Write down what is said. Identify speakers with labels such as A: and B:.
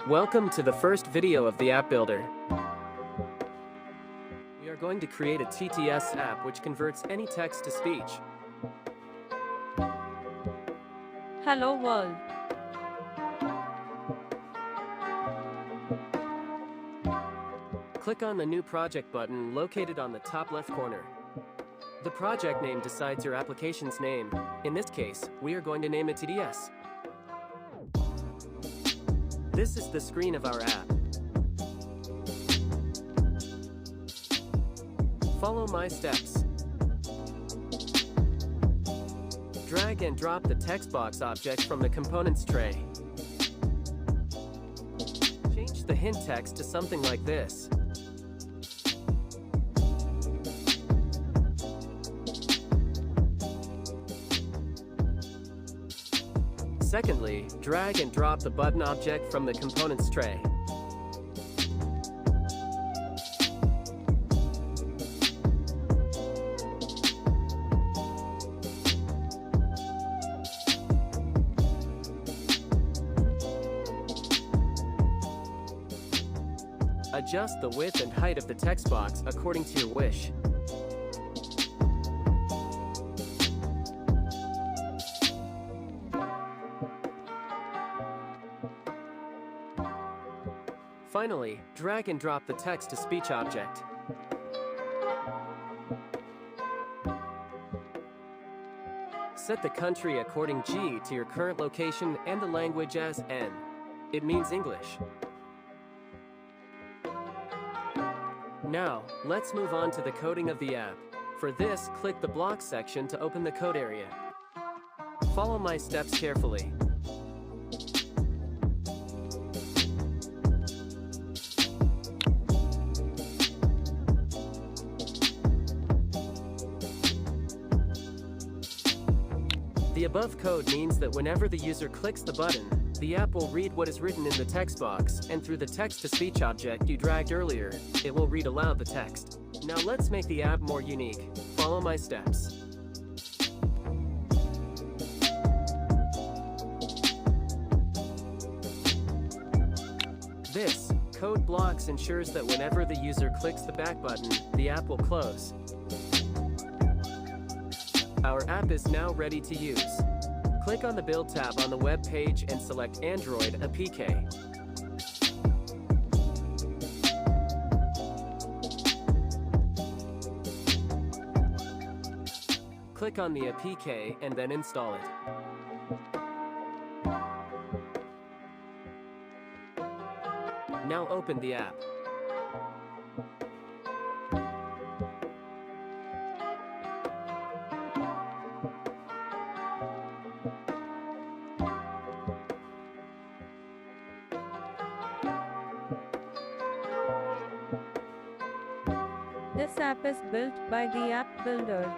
A: Welcome to the first video of the App Builder. We are going to create a TTS app which converts any text to speech.
B: Hello world.
A: Click on the New Project button located on the top left corner. The project name decides your application's name. In this case, we are going to name it TTS. This is the screen of our app. Follow my steps. Drag and drop the text box object from the components tray. Change the hint text to something like this. Secondly, drag and drop the button object from the components tray. Adjust the width and height of the text box according to your wish. Finally, drag and drop the text-to-speech object. Set the country according G to your current location and the language as N. It means English. Now, let's move on to the coding of the app. For this, click the Blocks section to open the code area. Follow my steps carefully. The above code means that whenever the user clicks the button, the app will read what is written in the text box, and through the text-to-speech object you dragged earlier, it will read aloud the text. Now let's make the app more unique. Follow my steps. This code blocks ensures that whenever the user clicks the back button, the app will close. Our app is now ready to use. Click on the Build tab on the web page and select Android APK. Click on the APK and then install it. Now open the app.
B: This app is built by the App Builder.